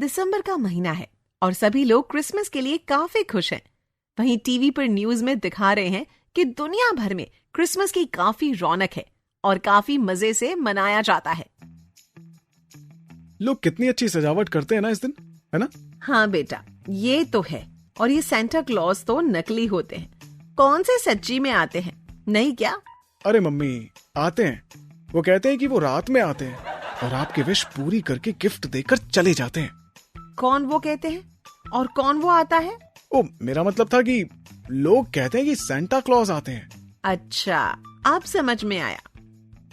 दिसंबर का महीना है और सभी लोग क्रिसमस के लिए काफी खुश हैं। वहीं टीवी पर न्यूज में दिखा रहे हैं कि दुनिया भर में क्रिसमस की काफी रौनक है और काफी मजे से मनाया जाता है। लोग कितनी अच्छी सजावट करते हैं ना इस दिन, है ना? हाँ बेटा, ये तो है। और ये सेंटा क्लॉज तो नकली होते हैं, कौन से सच्ची में आते हैं, नहीं क्या? अरे मम्मी, आते हैं। वो कहते हैं कि वो रात में आते हैं और आपकी विश पूरी करके गिफ्ट देकर चले जाते हैं। कौन वो कहते हैं और कौन वो आता है? ओ, मेरा मतलब था कि लोग कहते हैं कि सेंटा क्लॉज आते हैं। अच्छा, अब समझ में आया।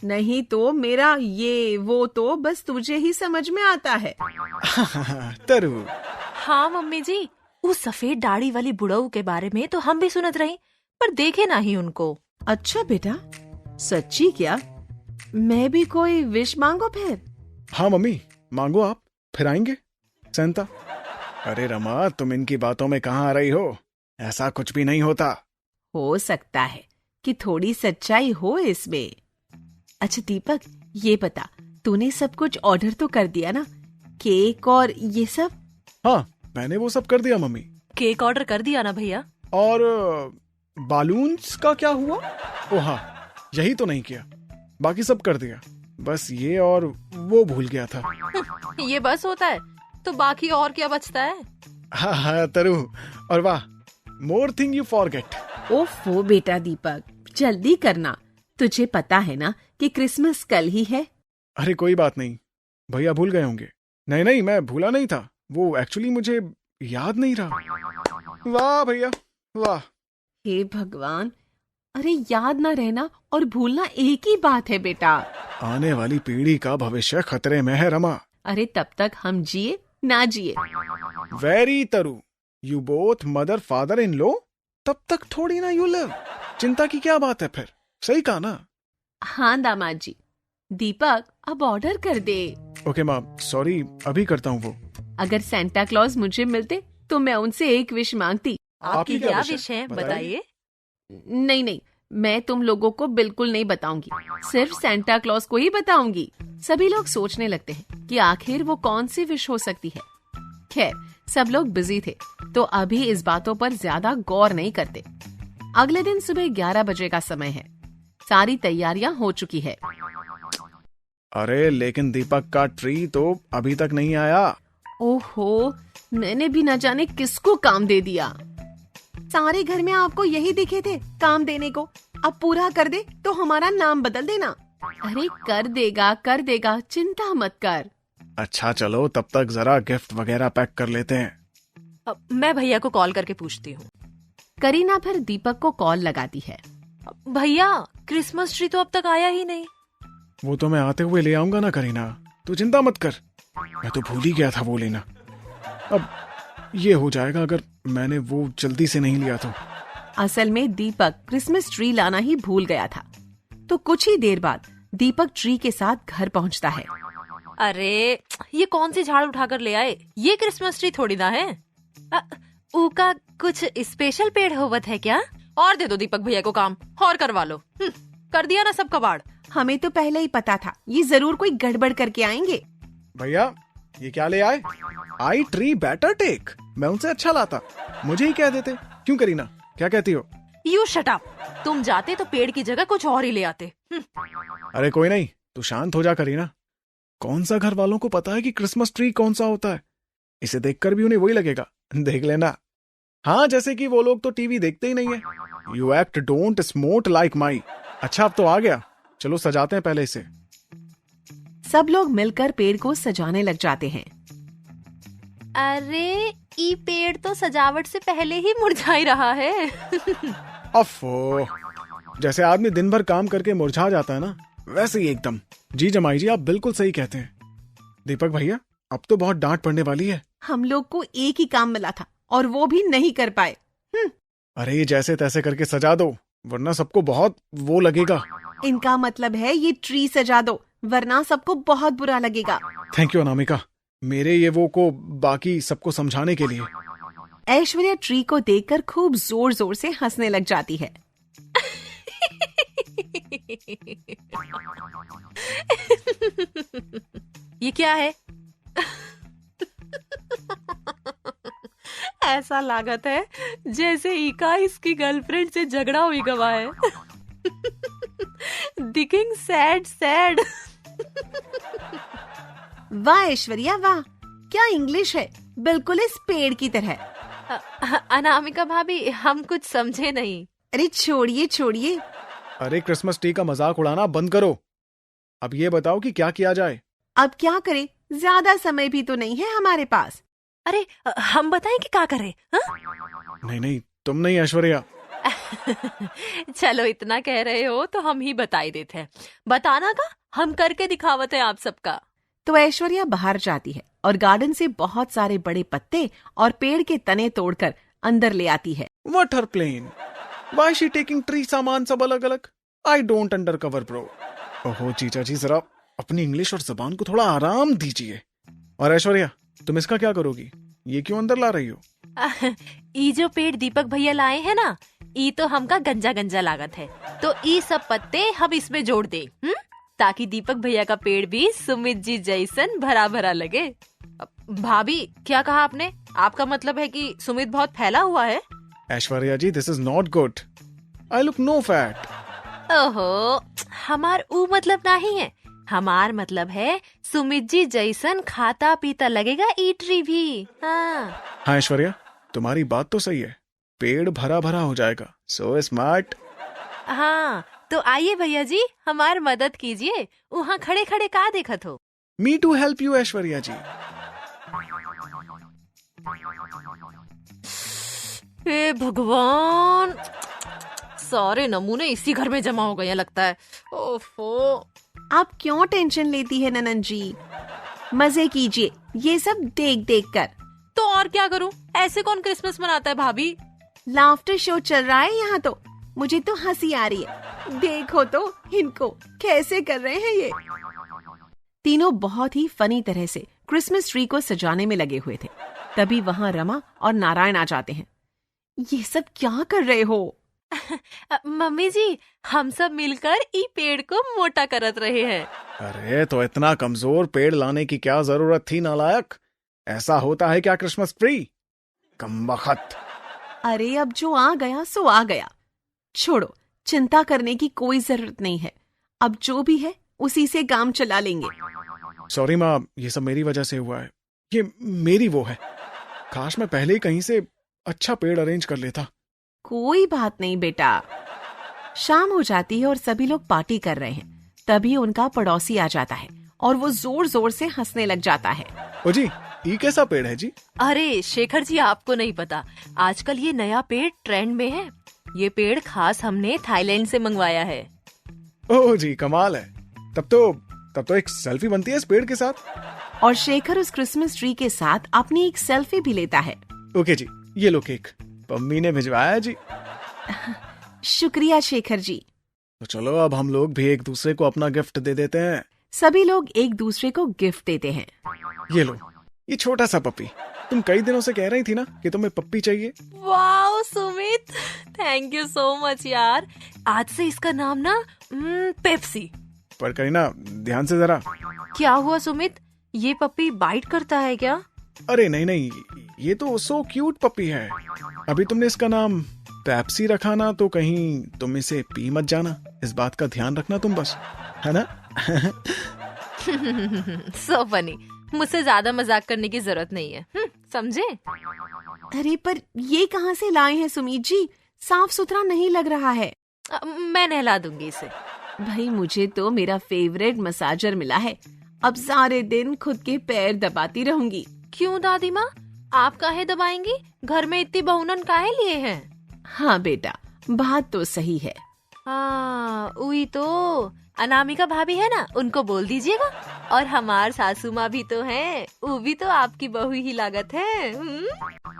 नहीं तो मेरा ये वो तो बस तुझे ही समझ में आता है। तरु। हाँ मम्मी जी, उस सफेद दाढ़ी वाली बुढ़ऊ के बारे में तो हम भी सुनत रही, पर देखे ना ही उनको। अच्छा बेटा, सच्ची क्या? मैं भी कोई विश मांगो फिर? हाँ मम्मी, मांगो आप, फिर आएंगे सेंटा। अरे रमा, तुम इनकी बातों में कहाँ आ रही हो? ऐसा कुछ भी नहीं होता। हो सकता है कि थोड़ी सच्चाई हो इसमें। अच्छा दीपक, ये बता, तूने सब कुछ ऑर्डर तो कर दिया ना? केक और ये सब? हाँ, मैंने वो सब कर दिया मम्मी। केक ऑर्डर कर दिया ना भैया? और बालून्स का क्या हुआ? ओ हाँ, यही तो नहीं किया, बाकी सब कर दिया। बस ये और वो भूल गया था। ये बस होता है तो बाकी और क्या बचता है? हाँ तरु, और वाह, मोर थिंग यू फॉरगेट। ओफो बेटा दीपक, जल्दी करना, तुझे पता है ना कि क्रिसमस कल ही है। अरे कोई बात नहीं, भैया भूल गए होंगे। नहीं, मैं भूला नहीं था, वो एक्चुअली मुझे याद नहीं रहा। वाह भैया, वाह। हे भगवान, अरे याद ना रहना और भूलना एक ही बात है बेटा। आने वाली पीढ़ी का भविष्य खतरे में है रमा। अरे तब तक हम जिए ना जिए। Very true, you both mother father in law, तब तक थोड़ी ना यू लिव। चिंता की क्या बात है फिर, सही कहा ना? हाँ दामाद जी। दीपक, अब ऑर्डर कर दे। ओके माँ, सॉरी, अभी करता हूँ वो। अगर सेंटा क्लॉज मुझे मिलते तो मैं उनसे एक विश मांगती। आपकी क्या विश है, बताइए। नहीं, मैं तुम लोगों को बिल्कुल नहीं बताऊंगी, सिर्फ सेंटा क्लॉज को ही बताऊंगी। सभी लोग सोचने लगते हैं कि आखिर वो कौन सी विश हो सकती है। खैर, सब लोग बिजी थे तो अभी इस बातों पर ज्यादा गौर नहीं करते। अगले दिन सुबह 11 बजे का समय है। सारी तैयारियां हो चुकी है। अरे लेकिन दीपक का ट्री तो अभी तक नहीं आया। ओहो, मैंने भी न जाने किसको काम दे दिया। सारे घर में आपको यही दिखे थे काम देने को। अब पूरा कर दे तो हमारा नाम बदल देना। अरे कर देगा, चिंता मत कर। अच्छा चलो, तब तक जरा गिफ्ट वगैरह पैक कर लेते हैं। मैं भैया को कॉल करके पूछती हूँ। करीना फिर दीपक को कॉल लगाती है। भैया, क्रिसमस ट्री तो अब तक आया ही नहीं। वो तो मैं आते हुए ले आऊंगा ना करीना, तू चिंता मत कर। मैं तो भूल ही गया था वो लेना। अब ये हो जाएगा अगर मैंने वो जल्दी से नहीं लिया तो। असल में दीपक क्रिसमस ट्री लाना ही भूल गया था। तो कुछ ही देर बाद दीपक ट्री के साथ घर पहुंचता है। अरे ये कौन सी झाड़ उठाकर ले आए? ये क्रिसमस ट्री थोड़ी ना है। ऊका कुछ स्पेशल पेड़ होवत है क्या? और दे दो दीपक भैया को काम और करवा लो। कर दिया ना सब कबाड़। हमें तो पहले ही पता था ये जरूर कोई गड़बड़ करके आएंगे। भैया, ये क्या ले आए? आई ट्री बेटर टेक। मैं उनसे अच्छा लाता, मुझे ही कह देते। क्यों करीना, क्या कहती हो? You shut up. तुम जाते तो पेड़ की जगह कुछ और ही ले आते। अरे कोई नहीं, तू शांत हो जा करीना। कौन सा घर वालों को पता है कि क्रिसमस ट्री कौन सा होता है? इसे देखकर भी उन्हें वही लगेगा, देख लेना। हाँ, जैसे कि वो लोग तो टीवी देखते ही नहीं है। You act don't smote like my. अच्छा, अब तो आ गया, चलो सजाते हैं पहले इसे। सब लोग मिलकर पेड़ को सजाने लग जाते हैं। अरे ई पेड़ तो सजावट से पहले ही मुरझा ही रहा है। अफो, जैसे आदमी दिन भर काम करके मुरझा जाता है ना, वैसे ही एकदम। जी जमाई जी, आप बिल्कुल सही कहते हैं। दीपक भैया, अब तो बहुत डांट पड़ने वाली है। हम लोग को एक ही काम मिला था और वो भी नहीं कर पाए। अरे जैसे तैसे करके सजा दो, वरना सबको बहुत वो लगेगा। इनका मतलब है ये ट्री सजा दो, वरना सबको बहुत बुरा लगेगा। थैंक यू अनामिका, मेरे ये वो को बाकी सबको समझाने के लिए। ऐश्वर्या ट्री को देखकर खूब जोर जोर से हंसने लग जाती है। ये क्या है? ऐसा लागत है जैसे ईका इसकी गर्लफ्रेंड से झगड़ा हुई गवा है। दिखिंग सैड सैड। वाह ऐश्वर्या वाह, क्या इंग्लिश है, बिल्कुल इस पेड़ की तरह। अनामिका भाभी, हम कुछ समझे नहीं। अरे छोड़िए छोड़िए। अरे क्रिसमस ट्री का मजाक उड़ाना बंद करो। अब ये बताओ कि क्या किया जाए। अब क्या करें, ज्यादा समय भी तो नहीं है हमारे पास। अरे हम बताएं कि क्या करें? नहीं नहीं, तुम नहीं ऐश्वर्या। चलो इतना कह रहे हो तो हम ही बताई देते हैं। बताना का, हम करके दिखावत है आप सबका। तो ऐश्वर्या बाहर जाती है और गार्डन से बहुत सारे बड़े पत्ते और पेड़ के तने तोड़कर अंदर ले आती है। What her plane? Why she taking tree सामान सब अलग अलग? I don't undercover bro. ओहो जीजा जी, जरा अपनी इंग्लिश और जबान को थोड़ा आराम दीजिए। और ऐश्वर्या, तुम इसका क्या करोगी? ये क्यों अंदर ला रही हो? ई जो पेड़ दीपक भैया लाए हैं ना, ई तो हमका गंजा गंजा लागत है, तो ई सब पत्ते हम इसमें जोड़ दे, ताकि दीपक भैया का पेड़ भी सुमित जी जैसन भरा भरा लगे। भाभी, क्या कहा आपने? आपका मतलब है कि सुमित बहुत फैला हुआ है? Aishwarya ji, this is not good. I look no fat. ओहो, हमार ऊ मतलब नहीं है। हमार मतलब है सुमित जी जैसन खाता पीता लगेगा ई ट्री भी। हाँ ऐश्वर्या, तुम्हारी बात तो सही है, पेड़ भरा भरा हो जाएगा। So smart. हाँ, तो आइए भैया जी, हमार मदद कीजिए। वहाँ खड़े खड़े का देखत हो? Me to help you Aishwarya ji. हे भगवान, सारे नमूने इसी घर में जमा हो गए लगता है। ओफो। आप क्यों टेंशन लेती है ननन जी, मजे कीजिए ये सब देख देख कर। तो और क्या करूं, ऐसे कौन क्रिसमस मनाता है भाभी? लाफ्टर शो चल रहा है यहाँ तो। मुझे तो हंसी आ रही है, देखो तो इनको कैसे कर रहे हैं ये। तीनों बहुत ही फनी तरह से क्रिसमस ट्री को सजाने में लगे हुए थे। तभी वहाँ रमा और नारायण आ जाते हैं। ये सब क्या कर रहे हो? मम्मी जी, हम सब मिलकर ई पेड़ को मोटा करत रहे हैं। अरे तो इतना कमजोर पेड़ लाने की क्या जरूरत थी नालायक? ऐसा होता है क्या क्रिसमस ट्री? कमबख्त। अरे अब जो आ गया सो आ गया, छोड़ो, चिंता करने की कोई जरूरत नहीं है। अब जो भी है उसी से काम चला लेंगे। सॉरी माँ, ये सब मेरी वजह से हुआ है। ये मेरी वो है। काश मैं पहले ही कहीं से अच्छा पेड़ अरेंज कर लेता। कोई बात नहीं बेटा। शाम हो जाती है और सभी लोग पार्टी कर रहे हैं। तभी उनका पड़ोसी आ जाता है और वो जोर जोर से हंसने लग जाता है। ओ जी, ये कैसा पेड़ है जी? अरे शेखर जी, आपको नहीं पता, आजकल ये नया पेड़ ट्रेंड में है। ये पेड़ खास हमने थाईलैंड से मंगवाया है। ओह जी, कमाल है। तब तो एक सेल्फी बनती है इस पेड़ के साथ। और शेखर उस क्रिसमस ट्री के साथ अपनी एक सेल्फी भी लेता है। ओके जी, ये लो केक, मम्मी ने भिजवाया जी। शुक्रिया शेखर जी। तो चलो अब हम लोग भी एक दूसरे को अपना गिफ्ट दे देते हैं। सभी लोग एक दूसरे को गिफ्ट देते हैं। ये लो, ये छोटा सा पप्पी। तुम कई दिनों से कह रही थी ना कि तुम्हें पप्पी चाहिए। Wow Sumit, thank you so much यार। आज से इसका नाम ना पेप्सी। पर करीना, ध्यान से जरा। क्या हुआ सुमित, ये पप्पी बाइट करता है क्या? अरे नहीं नहीं, ये तो सो क्यूट पप्पी है। अभी तुमने इसका नाम पेप्सी रखा ना, तो कहीं तुम इसे पी मत जाना। इस बात का ध्यान रखना तुम बस, है ना? So funny. मुझसे ज्यादा मजाक करने की जरूरत नहीं है, समझे? अरे पर ये कहाँ से लाए हैं सुमीत जी? साफ सुथरा नहीं लग रहा है। मैं नहला दूंगी इसे। भाई मुझे तो मेरा फेवरेट मसाजर मिला है। अब सारे दिन खुद के पैर दबाती रहूंगी। क्यों दादी माँ, आप काहे दबाएंगी? घर में इतनी बहुनन काहे लिए हैं? हाँ बेटा, बात तो सही है। हाँ, वही तो। अनामिका भाभी है ना, उनको बोल दीजिएगा। और हमार सासू माँ भी तो हैं, वो भी तो आपकी बहू ही लागत है।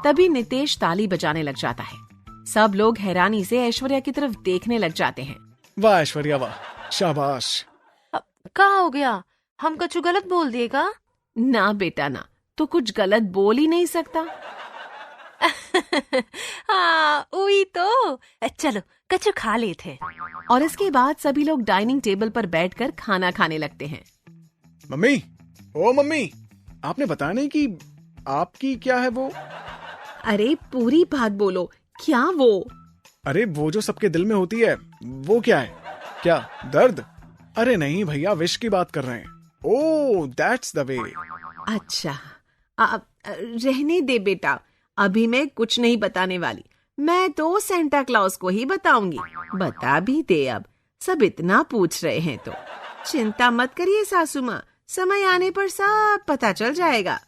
तभी नितेश ताली बजाने लग जाता है। सब लोग हैरानी से ऐश्वर्या की तरफ देखने लग जाते हैं। वाह ऐश्वर्या वाह, शाबाश। क्या हो गया? हम कछु गलत बोल दिएगा? ना बेटा ना, तो कुछ गलत बोल ही नहीं सकता। हाँ वही तो। चलो कछु खा लेते। और इसके बाद सभी लोग डाइनिंग टेबल पर बैठकर खाना खाने लगते हैं। मम्मी, ओ मम्मी, आपने बताया नहीं कि आपकी क्या है वो? अरे पूरी बात बोलो, क्या वो? अरे वो जो सबके दिल में होती है, वो क्या है? क्या दर्द? अरे नहीं भैया, विश की बात कर रहे हैं। Oh that's the way. अच्छा, रहने दे बेटा, अभी मैं कुछ नहीं बताने वाली। मैं तो सेंटा क्लॉज को ही बताऊंगी। बता भी दे, अब सब इतना पूछ रहे हैं तो। चिंता मत करिए सासू माँ, समय आने पर सब पता चल जाएगा।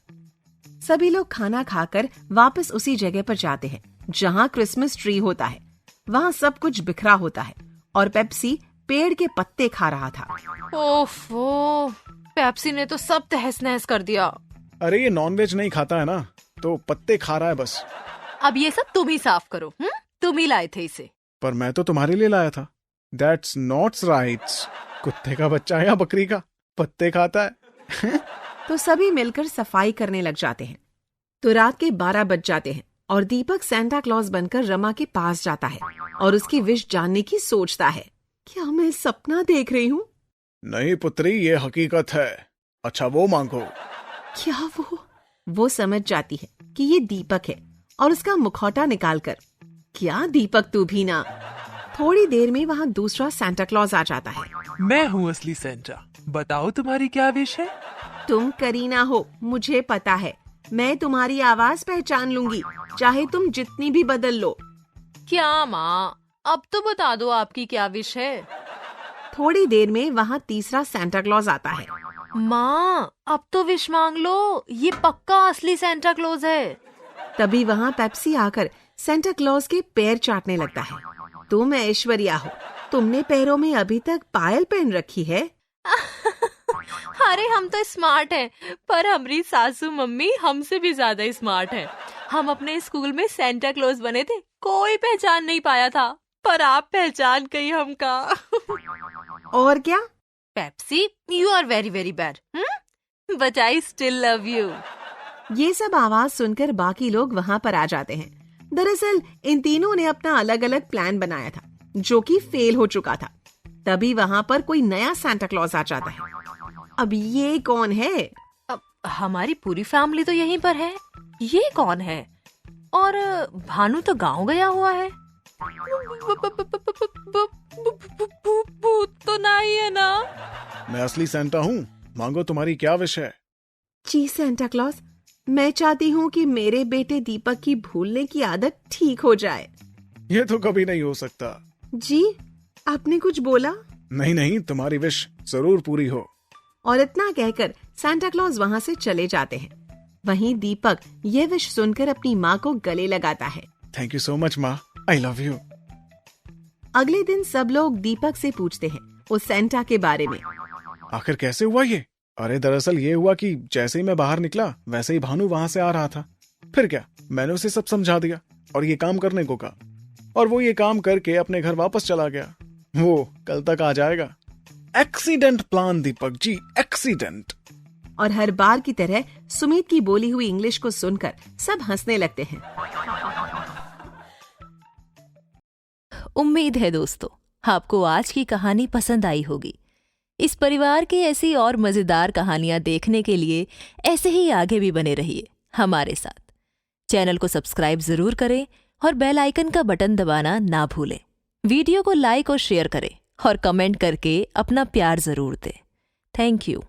सभी लोग खाना खाकर वापस उसी जगह पर जाते हैं जहाँ क्रिसमस ट्री होता है। वहाँ सब कुछ बिखरा होता है और पेप्सी पेड़ के पत्ते खा रहा था। ओफो, पेप्सी ने तो सब तहस नहस कर दिया। अरे ये नॉनवेज नहीं खाता है ना, तो पत्ते खा रहा है बस। अब ये सब तुम ही साफ करो। तुम ही लाए थे इसे। पर मैं तो तुम्हारे लिए लाया था। That's not right. कुत्ते का बच्चा या बकरी का पत्ते खाता है। तो सभी मिलकर सफाई करने लग जाते हैं। तो रात के 12 बज जाते हैं और दीपक सेंटा क्लॉज बनकर रमा के पास जाता है और उसकी विश जानने की सोचता है। क्या मैं सपना देख रही हूँ? नहीं पुत्री, ये हकीकत है। अच्छा वो मांगो। क्या वो समझ जाती है कि ये दीपक है और उसका मुखौटा निकालकर, क्या दीपक तू भी ना। थोड़ी देर में वहाँ दूसरा सेंटा क्लॉज आ जाता है। मैं हूँ असली सेंटा, बताओ तुम्हारी क्या विश है? तुम करीना हो, मुझे पता है। मैं तुम्हारी आवाज पहचान लूंगी, चाहे तुम जितनी भी बदल लो। क्या माँ, अब तो बता दो आपकी क्या विश है। थोड़ी देर में वहाँ तीसरा सेंटा क्लॉज आता है। माँ, अब तो विश मांग लो, ये पक्का असली सेंटा क्लॉज है। तभी वहाँ पेप्सी आकर सेंटा क्लॉज के पैर चाटने लगता है। तुम ऐश्वर्या हो, तुमने पैरों में अभी तक पायल पहन रखी है। अरे हम तो स्मार्ट हैं, पर हमारी सासू मम्मी हमसे भी ज्यादा स्मार्ट हैं। हम अपने स्कूल में सेंटा क्लॉज बने थे, कोई पहचान नहीं पाया था, पर आप पहचान गई हमका। और क्या? Pepsi, you are very very bad, but I still love you. ये सब आवाज सुनकर बाकी लोग वहाँ पर आ जाते हैं। दरअसल इन तीनों ने अपना अलग अलग प्लान बनाया था, जो कि फेल हो चुका था। तभी वहाँ पर कोई नया सेंटा क्लॉज आ जाता है। अब ये कौन है? अब हमारी पूरी फैमिली तो यहीं पर है, ये कौन है? और भानु तो गांव गया हुआ है। भूत तो नहीं है ना? मैं असली सेंटा हूँ, मांगो तुम्हारी क्या विश है। जी सेंटा क्लॉज, मैं चाहती हूँ कि मेरे बेटे दीपक की भूलने की आदत ठीक हो जाए। ये तो कभी नहीं हो सकता। जी, आपने कुछ बोला? नहीं, तुम्हारी विश जरूर पूरी हो। और इतना कहकर सेंटा क्लॉज वहाँ से चले जाते हैं। वहीं दीपक ये विश सुनकर अपनी माँ को गले लगाता है। थैंक यू सो मच माँ, आई लव यू। अगले दिन सब लोग दीपक से पूछते हैं उस सेंटा के बारे में। आखिर कैसे हुआ ये? अरे दरअसल ये हुआ कि जैसे ही मैं बाहर निकला, वैसे ही भानु वहां से आ रहा था। फिर क्या, मैंने उसे सब समझा दिया और ये काम करने को कहा, और वो ये काम करके अपने घर वापस चला गया। वो कल तक आ जाएगा। Accident plan Deepak ji, accident. और हर बार की तरह सुमित की बोली हुई इंग्लिश को सुनकर सब हंसने लगते हैं। उम्मीद है दोस्तों आपको आज की कहानी पसंद आई होगी। इस परिवार की ऐसी और मजेदार कहानियां देखने के लिए ऐसे ही आगे भी बने रहिए हमारे साथ। चैनल को सब्सक्राइब जरूर करें और बेल आइकन का बटन दबाना ना भूलें। वीडियो को लाइक और शेयर करें और कमेंट करके अपना प्यार जरूर दें। Thank you.